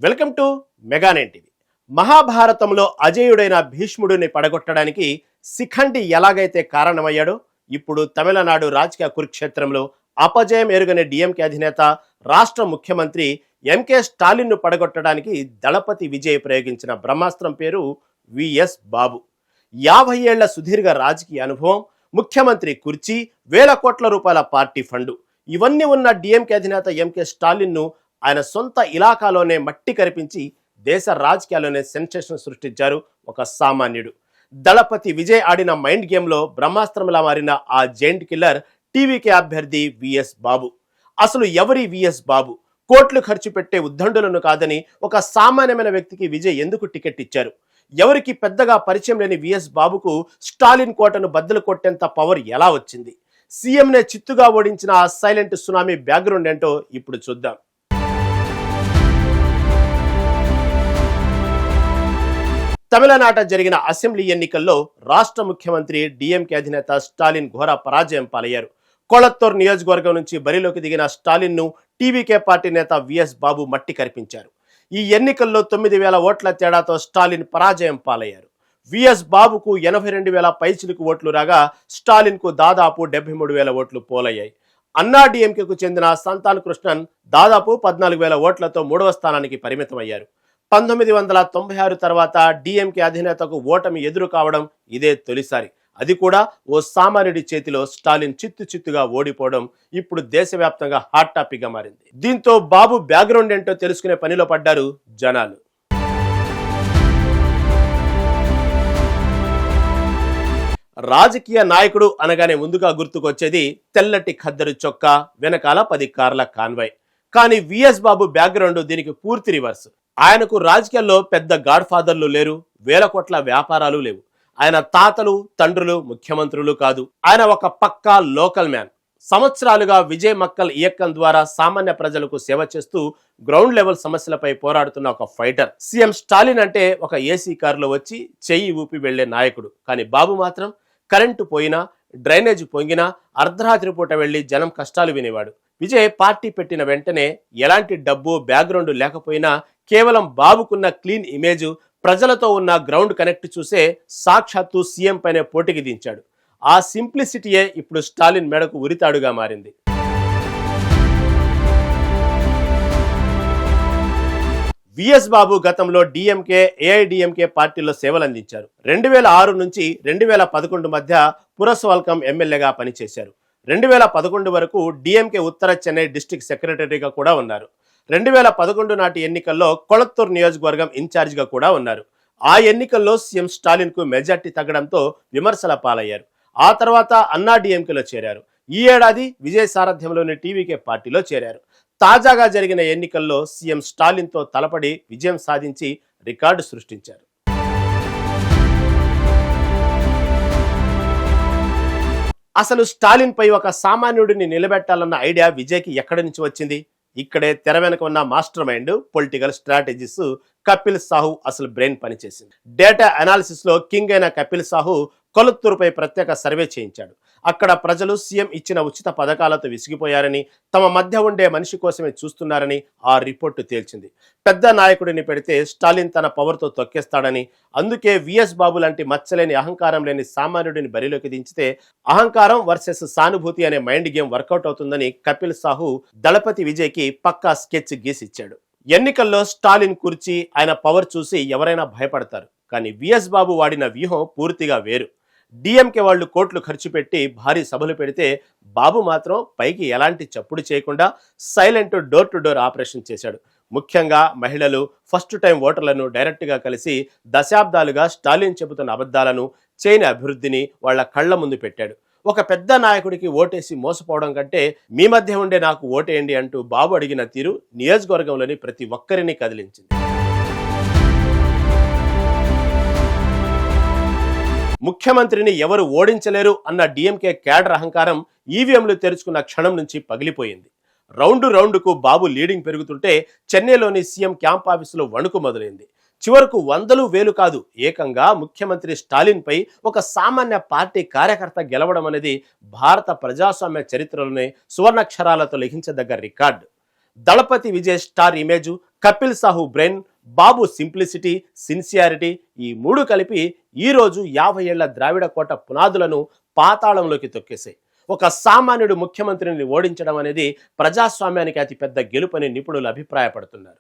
Welcome to Mega Nine TV. మహాభారతంలో అజేయుడైన భీష్ముడిని పడగొట్టడానికి శిఖండి ఎలాగైతే కారణమయ్యాడో, ఇప్పుడు తమిళనాడు రాజకీయ కురుక్షేత్రంలో అపజయం ఎరుగని డిఎంకే అధినేత రాష్ట్ర ముఖ్యమంత్రి ఎంకే స్టాలిన్ను పడగొట్టడానికి దళపతి విజయ్ ప్రయోగించిన బ్రహ్మాస్త్రం పేరు విఎస్ బాబు. 50 ఏళ్ల సుదీర్ఘ రాజకీయ అనుభవం, ముఖ్యమంత్రి కుర్చీ, వేల కోట్ల రూపాయల పార్టీ ఫండు, ఇవన్నీ ఉన్న డిఎంకే అధినేత ఎంకే స్టాలిన్ను ఆయన సొంత ఇలాకాలోనే మట్టి కరిపించి దేశ రాజకీయాల్లోనే సెన్సేషన్ సృష్టించారు ఒక సామాన్యుడు. దళపతి విజయ్ ఆడిన మైండ్ గేమ్లో బ్రహ్మాస్త్రంలా మారిన ఆ జైంట్ కిల్లర్ టీవీకే అభ్యర్థి విఎస్ బాబు. అసలు ఎవరి విఎస్ బాబు? కోట్లు ఖర్చు పెట్టే ఉద్దండులను కాదని ఒక సామాన్యమైన వ్యక్తికి విజయ్ ఎందుకు టికెట్ ఇచ్చారు? ఎవరికి పెద్దగా పరిచయం లేని విఎస్ బాబుకు స్టాలిన్ కోటను బద్దలు కొట్టేంత పవర్ ఎలా వచ్చింది? సీఎంనే చిత్తుగా ఓడించిన ఆ సైలెంట్ సునామీ బ్యాక్గ్రౌండ్ ఏంటో ఇప్పుడు చూద్దాం. తమిళనాట జరిగిన అసెంబ్లీ ఎన్నికల్లో రాష్ట్ర ముఖ్యమంత్రి డిఎంకే అధినేత స్టాలిన్ ఘోర పరాజయం పాలయ్యారు. కొళత్తూర్ నియోజకవర్గం నుంచి బరిలోకి దిగిన స్టాలిన్ను టీవీకే పార్టీ నేత విఎస్ బాబు మట్టి కరిపించారు. ఈ ఎన్నికల్లో 9,000 ఓట్ల తేడాతో స్టాలిన్ పరాజయం పాలయ్యారు. విఎస్ బాబుకు 82,000 పైచిలుకు ఓట్లు రాగా స్టాలిన్కు దాదాపు 73,000 ఓట్లు పోలయ్యాయి. అన్నా డిఎంకేకు చెందిన సంతాన్ కృష్ణన్ దాదాపు 14,000 ఓట్లతో 3వ స్థానానికి పరిమితమయ్యారు. 1996 తర్వాత డిఎంకే అధినేతకు ఓటమి ఎదురు కావడం ఇదే తొలిసారి. అది కూడా ఓ సామాన్యుడి చేతిలో స్టాలిన్ చిత్తుగా ఓడిపోవడం ఇప్పుడు దేశవ్యాప్తంగా హాట్ టాపిక్ గా మారింది. దీంతో బాబు బ్యాక్గ్రౌండ్ ఏంటో తెలుసుకునే పనిలో పడ్డారు జనాలు. రాజకీయ నాయకుడు అనగానే ముందుగా గుర్తుకొచ్చేది తెల్లటి ఖద్దరు చొక్కా, వెనకాల 10 కార్ల కాన్వాయ్. కానీ విఎస్ బాబు బ్యాక్గ్రౌండ్ దీనికి పూర్తి రివర్స్. ఆయనకు రాజకీయాల్లో పెద్ద గాడ్ ఫాదర్లు లేరు, వేల కోట్ల వ్యాపారాలు లేవు. ఆయన తాతలు తండ్రులు ముఖ్యమంత్రులు కాదు. ఆయన ఒక పక్కా లోకల్ మ్యాన్. సంవత్సరాలుగా విజయ్ మక్కల్ ఇయక్కం ద్వారా సామాన్య ప్రజలకు సేవ చేస్తూ గ్రౌండ్ లెవెల్ సమస్యలపై పోరాడుతున్న ఒక ఫైటర్. సీఎం స్టాలిన్ అంటే ఒక ఏసీ కారులో వచ్చి చెయ్యి ఊపి వెళ్లే నాయకుడు. కానీ బాబు మాత్రం కరెంటు పోయినా, డ్రైనేజ్ పొంగినా అర్ధరాత్రి పూట వెళ్లి జనం కష్టాలు వినేవాడు. విజయ్ పార్టీ పెట్టిన వెంటనే ఎలాంటి డబ్బు బ్యాక్గ్రౌండ్ లేకపోయినా కేవలం బాబుకున్న క్లీన్ ఇమేజ్, ప్రజలతో ఉన్న గ్రౌండ్ కనెక్ట్ చూసే సాక్షాత్తు సీఎం పైనే పోటీకి దించాడు. ఆ సింప్లిసిటీయే ఇప్పుడు స్టాలిన్ మెడకు ఉరితాడుగా మారింది. విఎస్ బాబు గతంలో డిఎంకే, ఏఐడిఎంకే పార్టీలో సేవలందించారు. 2006 నుంచి 2011 మధ్య పురస్వాల్కం ఎమ్మెల్యేగా పనిచేశారు. 2011 వరకు డిఎంకే ఉత్తర చెన్నై డిస్ట్రిక్ట్ సెక్రటరీగా కూడా ఉన్నారు. 2011 నాటి ఎన్నికల్లో కొళత్తూర్ నియోజకవర్గం ఇన్ఛార్జిగా కూడా ఉన్నారు. ఆ ఎన్నికల్లో సీఎం స్టాలిన్ కు మెజార్టీ తగ్గడంతో విమర్శల పాలయ్యారు. ఆ తర్వాత అన్నా డిఎంకేలో చేరారు. ఈ ఏడాది విజయ్ సారథ్యంలోని టీవీకే పార్టీలో చేరారు. తాజాగా జరిగిన ఎన్నికల్లో సీఎం స్టాలిన్ తో తలపడి విజయం సాధించి రికార్డు సృష్టించారు. అసలు స్టాలిన్ పై ఒక సామాన్యుడిని నిలబెట్టాలన్న ఐడియా విజయ్కి ఎక్కడి నుంచి వచ్చింది? ఇక్కడే తెర వెనక ఉన్న master mind, political strategist Kapil Sahu అసలు బ్రెయిన్ పనిచేసింది. డేటా అనాలిసిస్ లో కింగ్ అయిన కపిల్ సాహు కొలత్తూరుపై ప్రత్యేక సర్వే చేయించాడు. అక్కడ ప్రజలు సీఎం ఇచ్చిన ఉచిత పథకాలతో విసిగిపోయారని, తమ మధ్య ఉండే మనిషి కోసమే చూస్తున్నారని ఆ రిపోర్టు తేల్చింది. పెద్ద నాయకుడిని పెడితే స్టాలిన్ తన పవర్తో తొక్కేస్తాడని, అందుకే విఎస్ బాబు లాంటి మచ్చలేని అహంకారం లేని సామాన్యుడిని బరిలోకి దించితే అహంకారం వర్సెస్ సానుభూతి అనే మైండ్ గేమ్ వర్కౌట్ అవుతుందని కపిల్ సాహు దళపతి విజయ్కి పక్కా స్కెచ్ గీసిచ్చాడు. ఎన్నికల్లో స్టాలిన్ కుర్చీ, ఆయన పవర్ చూసి ఎవరైనా భయపడతారు. కానీ విఎస్ బాబు వాడిన వ్యూహం పూర్తిగా వేరు. డిఎంకే వాళ్ళు కోట్లు ఖర్చు పెట్టి భారీ సభలు పెడితే బాబు మాత్రం పైకి ఎలాంటి చప్పుడు చేయకుండా silent door to door operation చేశాడు. ముఖ్యంగా మహిళలు, ఫస్ట్ టైం ఓటర్లను డైరెక్ట్గా కలిసి దశాబ్దాలుగా స్టాలిన్ చెబుతున్న అబద్ధాలను, చేయని అభివృద్ధిని వాళ్ల కళ్ల ముందు పెట్టాడు. ఒక పెద్ద నాయకుడికి ఓటేసి మోసపోవడం కంటే మీ మధ్య ఉండే నాకు ఓటేయండి అంటూ బాబు అడిగిన తీరు నియోజకవర్గంలోని ప్రతి ఒక్కరిని కదిలించింది. ముఖ్యమంత్రిని ఎవరు ఓడించలేరు అన్న డిఎంకే క్యాడర్ అహంకారం ఈవీఎంలు తెరుచుకున్న క్షణం నుంచి పగిలిపోయింది. రౌండుకు బాబు లీడింగ్ పెరుగుతుంటే చెన్నైలోని సీఎం క్యాంప్ ఆఫీసులో వణుకు మొదలైంది. చివరకు 100,000 కాదు, ఏకంగా ముఖ్యమంత్రి స్టాలిన్ పై ఒక సామాన్య పార్టీ కార్యకర్త గెలవడం అనేది భారత ప్రజాస్వామ్య చరిత్రలోనే సువర్ణాక్షరాలతో లిఖించదగ్గ record. Thalapathy Vijay star image, Kapil Sahu brain, Babu simplicity, sincerity, ఈ మూడు కలిపి ఈరోజు 50 ఏళ్ల ద్రావిడ కోట పునాదులను పాతాళంలోకి తొక్కేశాయి. ఒక సామాన్యుడు ముఖ్యమంత్రిని ఓడించడం అనేది ప్రజాస్వామ్యానికి అతిపెద్ద గెలుపని నిపుణులు అభిప్రాయపడుతున్నారు.